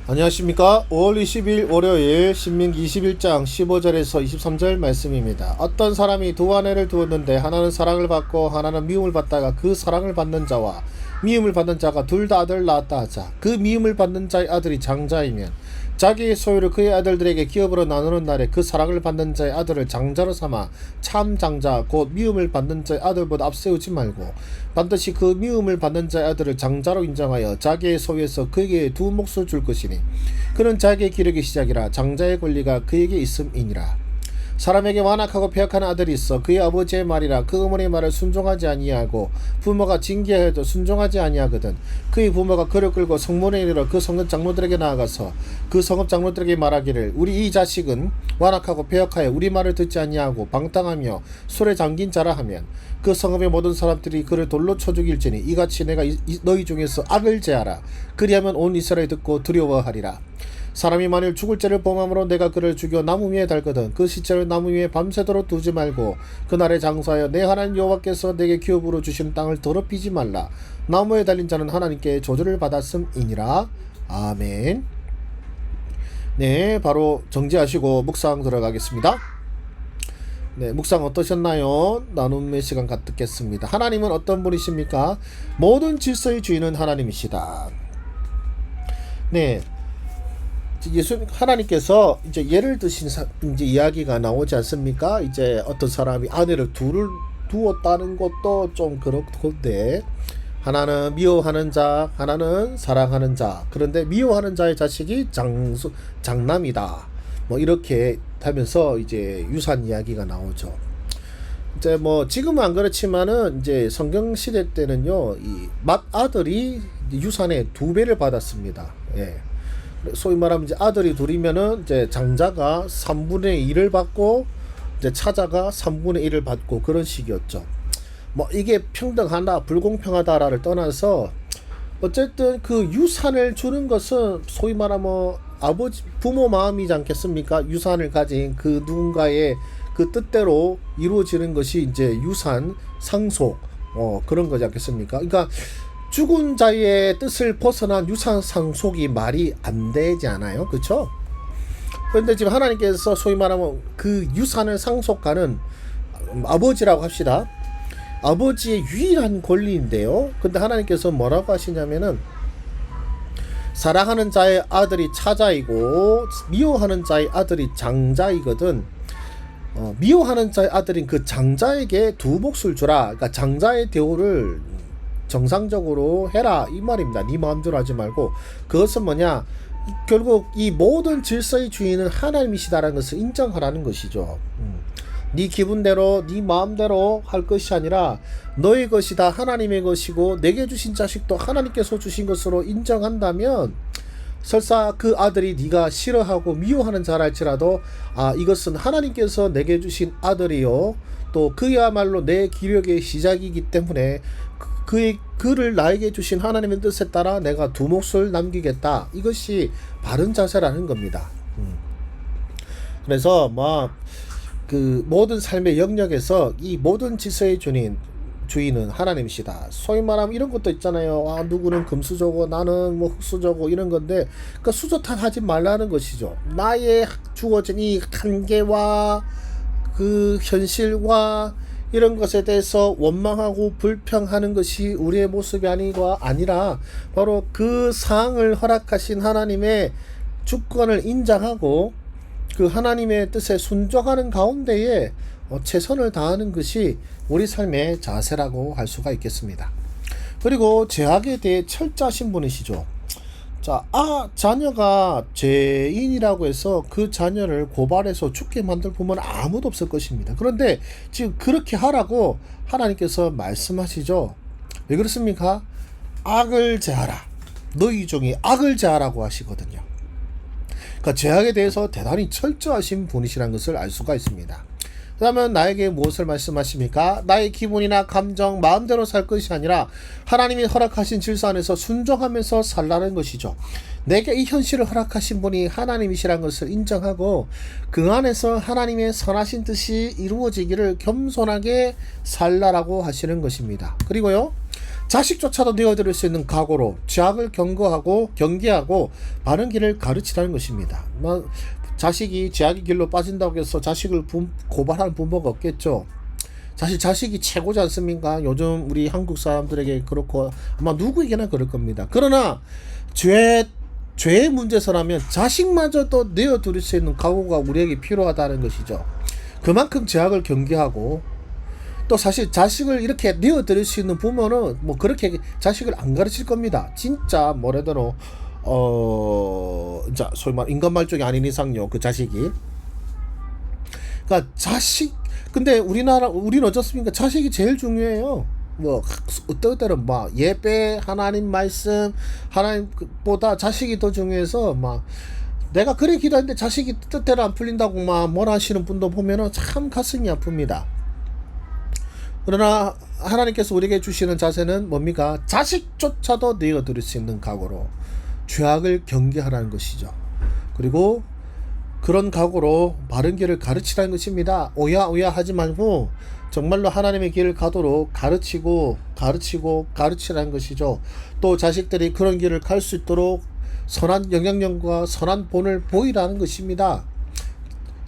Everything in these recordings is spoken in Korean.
안녕하십니까. 5월 20일 월요일 신명기 21장 15절에서 23절 말씀입니다. 어떤 사람이 두 아내를 두었는데 하나는 사랑을 받고 하나는 미움을 받다가 그 사랑을 받는 자와 미움을 받는 자가 둘 다 아들 낳았다 하자. 그 미움을 받는 자의 아들이 장자이면 자기의 소유를 그의 아들들에게 기업으로 나누는 날에 그 사랑을 받는 자의 아들을 장자로 삼아 참 장자 곧 미움을 받는 자의 아들보다 앞세우지 말고 반드시 그 미움을 받는 자의 아들을 장자로 인정하여 자기의 소유에서 그에게 두 몫을 줄 것이니 그는 자기의 기력의 시작이라 장자의 권리가 그에게 있음이니라. 사람에게 완악하고 패역한 아들이 있어 그의 아버지의 말이라 그 어머니의 말을 순종하지 아니하고 부모가 징계해도 순종하지 아니하거든 그의 부모가 그를 끌고 성문에 이르러 그 성읍 장로들에게 나아가서 그 성읍 장로들에게 말하기를 우리 이 자식은 완악하고 패역하여 우리 말을 듣지 아니하고 방탕하며 술에 잠긴 자라 하면 그 성읍의 모든 사람들이 그를 돌로 쳐 죽일지니 이같이 내가 너희 중에서 악을 제하라. 그리하면 온 이스라엘이 듣고 두려워하리라. 사람이 만일 죽을 죄를 범함으로 내가 그를 죽여 나무 위에 달거든 그 시체를 나무 위에 밤새도록 두지 말고 그날에 장사하여 내 하나님 여호와께서 내게 기업으로 주시는 땅을 더럽히지 말라. 나무에 달린 자는 하나님께 저주를 받았음이니라. 아멘. 네, 바로 정지하시고 묵상 들어가겠습니다. 네, 묵상 어떠셨나요? 나눔의 시간 갖겠습니다. 하나님은 어떤 분이십니까? 모든 질서의 주인은 하나님이시다. 네, 예수 하나님께서 이제 예를 드신 이제 이야기가 나오지 않습니까? 이제 어떤 사람이 아내를 둘을 두었다는 것도 좀 그렇던데 하나는 미워하는 자, 하나는 사랑하는 자. 그런데 미워하는 자의 자식이 장남이다. 뭐 이렇게 하면서 이제 유산 이야기가 나오죠. 이제 뭐 지금은 안 그렇지만은 이제 성경 시대 때는요, 이 맏아들이 유산의 2배를 받았습니다. 예. 소위 말하면 이제 아들이 둘이면은 이제 장자가 3분의 1을 받고 이제 차자가 3분의 1을 받고 그런 식이었죠. 뭐 이게 평등하다 불공평하다를 떠나서 어쨌든 그 유산을 주는 것은 소위 말하면 아버지 부모 마음이지 않겠습니까? 유산을 가진 그 누군가의 그 뜻대로 이루어지는 것이 이제 유산 상속 그런 거지 않겠습니까? 그러니까 죽은 자의 뜻을 벗어난 유산 상속이 말이 안 되지 않아요? 그렇죠? 그런데 지금 하나님께서 소위 말하면 그 유산을 상속하는 아버지라고 합시다. 아버지의 유일한 권리인데요. 근데 하나님께서 뭐라고 하시냐면은 사랑하는 자의 아들이 차자이고 미워하는 자의 아들이 장자이거든. 미워하는 자의 아들인 그 장자에게 두 몫을 주라. 그러니까 장자의 대우를 정상적으로 해라 이 말입니다. 네 마음대로 하지 말고. 그것은 뭐냐, 결국 이 모든 질서의 주인은 하나님이시다라는 것을 인정하라는 것이죠. 네 기분대로 네 마음대로 할 것이 아니라 너의 것이 다 하나님의 것이고 내게 주신 자식도 하나님께서 주신 것으로 인정한다면 설사 그 아들이 네가 싫어하고 미워하는 자랄지라도 이것은 하나님께서 내게 주신 아들이요 또 그야말로 내 기력의 시작이기 때문에 그를 나에게 주신 하나님의 뜻에 따라 내가 두 몫을 남기겠다. 이것이 바른 자세라는 겁니다. 그래서 그 모든 삶의 영역에서 이 모든 질서의 주인은 하나님이시다. 소위 말하면 이런 것도 있잖아요. 누구는 금수저고 나는 뭐 흙수저고 이런 건데 그 수저 탓하지 말라는 것이죠. 나의 주어진 이 한계와 그 현실과 이런 것에 대해서 원망하고 불평하는 것이 우리의 모습이 아니라 바로 그 상황을 허락하신 하나님의 주권을 인정하고 그 하나님의 뜻에 순종하는 가운데에 최선을 다하는 것이 우리 삶의 자세라고 할 수가 있겠습니다. 그리고 죄악에 대해 철저하신 분이시죠. 자, 자녀가 죄인이라고 해서 그 자녀를 고발해서 죽게 만들 보면 아무도 없을 것입니다. 그런데 지금 그렇게 하라고 하나님께서 말씀하시죠. 왜 그렇습니까? 악을 제하라. 너희 중에 악을 제하라고 하시거든요. 그러니까 죄악에 대해서 대단히 철저하신 분이시라는 것을 알 수가 있습니다. 그러면 나에게 무엇을 말씀하십니까? 나의 기분이나 감정, 마음대로 살 것이 아니라 하나님이 허락하신 질서 안에서 순종하면서 살라는 것이죠. 내게 이 현실을 허락하신 분이 하나님이시라는 것을 인정하고 그 안에서 하나님의 선하신 뜻이 이루어지기를 겸손하게 살라라고 하시는 것입니다. 그리고요, 자식조차도 내어드릴 수 있는 각오로 죄악을 경계하고 바른 길을 가르치라는 것입니다. 자식이 죄악의 길로 빠진다고 해서 자식을 고발하는 부모가 없겠죠. 사실 자식이 최고지 않습니까? 요즘 우리 한국 사람들에게 그렇고 아마 누구에게나 그럴 겁니다. 그러나 죄의 문제서라면 자식마저도 내어드릴 수 있는 각오가 우리에게 필요하다는 것이죠. 그만큼 죄악을 경계하고, 또 사실 자식을 이렇게 내어드릴 수 있는 부모는 뭐 그렇게 자식을 안 가르칠 겁니다. 진짜 뭐래더러 자 소위 말 인간말종이 아닌 이상요, 그 자식이. 그러니까 근데 우리는 어떻습니까? 자식이 제일 중요해요. 뭐 어떨 때는 막 예배, 하나님 말씀, 하나님보다 자식이 더 중요해서 막 내가 그래 기도했는데 자식이 뜻대로 안 풀린다고 막 뭐라 하시는 분도 보면은 참 가슴이 아픕니다. 그러나 하나님께서 우리에게 주시는 자세는 뭡니까? 자식조차도 내어드릴 수 있는 각오로 죄악을 경계하라는 것이죠. 그리고 그런 각오로 바른 길을 가르치라는 것입니다. 오야 하지 말고 정말로 하나님의 길을 가도록 가르치라는 것이죠. 또 자식들이 그런 길을 갈 수 있도록 선한 영향력과 선한 본을 보이라는 것입니다.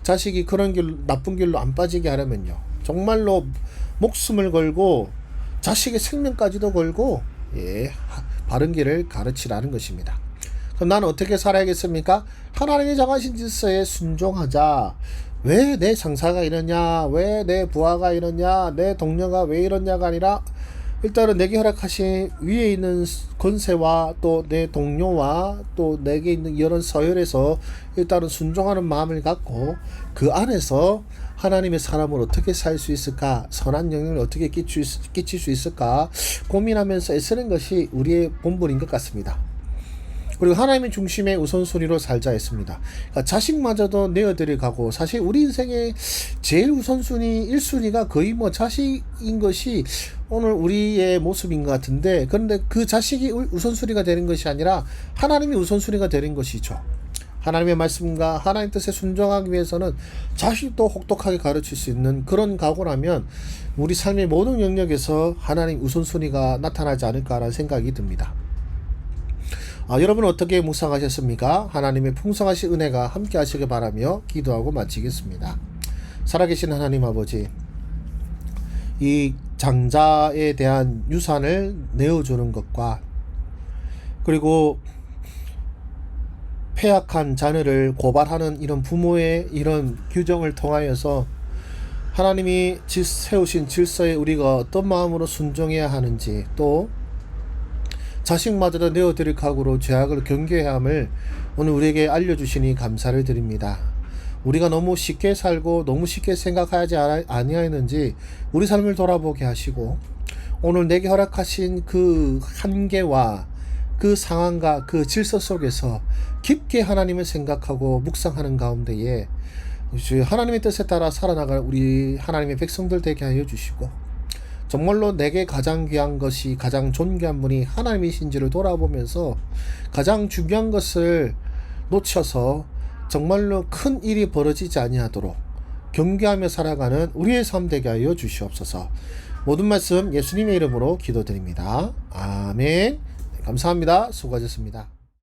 자식이 그런 나쁜 길로 안 빠지게 하려면요, 정말로 목숨을 걸고 자식의 생명까지도 걸고 바른 길을 가르치라는 것입니다. 그럼 나는 어떻게 살아야겠습니까? 하나님이 정하신 질서에 순종하자. 왜 내 상사가 이러냐, 왜 내 부하가 이러냐, 내 동료가 왜 이러냐가 아니라 일단은 내게 허락하신 위에 있는 권세와 또 내 동료와 또 내게 있는 이런 서열에서 일단은 순종하는 마음을 갖고 그 안에서 하나님의 사람을 어떻게 살 수 있을까, 선한 영향을 어떻게 끼칠 수 있을까 고민하면서 애쓰는 것이 우리의 본분인 것 같습니다. 그리고 하나님의 중심의 우선순위로 살자 했습니다. 그러니까 자식마저도 내어드릴 각오. 사실 우리 인생의 제일 우선순위 1순위가 거의 뭐 자식인 것이 오늘 우리의 모습인 것 같은데, 그런데 그 자식이 우선순위가 되는 것이 아니라 하나님이 우선순위가 되는 것이죠. 하나님의 말씀과 하나님 뜻에 순종하기 위해서는 자식도 혹독하게 가르칠 수 있는 그런 각오라면 우리 삶의 모든 영역에서 하나님 우선순위가 나타나지 않을까라는 생각이 듭니다. 여러분 어떻게 묵상하셨습니까? 하나님의 풍성하신 은혜가 함께 하시길 바라며 기도하고 마치겠습니다. 살아계신 하나님 아버지, 이 장자에 대한 유산을 내어주는 것과 그리고 폐악한 자녀를 고발하는 이런 부모의 이런 규정을 통하여서 하나님이 세우신 질서에 우리가 어떤 마음으로 순종해야 하는지, 또 자식마저도 내어드릴 각오로 죄악을 경계해야 함을 오늘 우리에게 알려주시니 감사를 드립니다. 우리가 너무 쉽게 살고 너무 쉽게 생각하지 아니하였는지 우리 삶을 돌아보게 하시고, 오늘 내게 허락하신 그 한계와 그 상황과 그 질서 속에서 깊게 하나님을 생각하고 묵상하는 가운데에 하나님의 뜻에 따라 살아나갈 우리 하나님의 백성들 되게 하여 주시고, 정말로 내게 가장 귀한 것이, 가장 존귀한 분이 하나님이신지를 돌아보면서 가장 중요한 것을 놓쳐서 정말로 큰 일이 벌어지지 아니하도록 경계하며 살아가는 우리의 삶 되게 하여 주시옵소서. 모든 말씀 예수님의 이름으로 기도드립니다. 아멘. 감사합니다. 수고하셨습니다.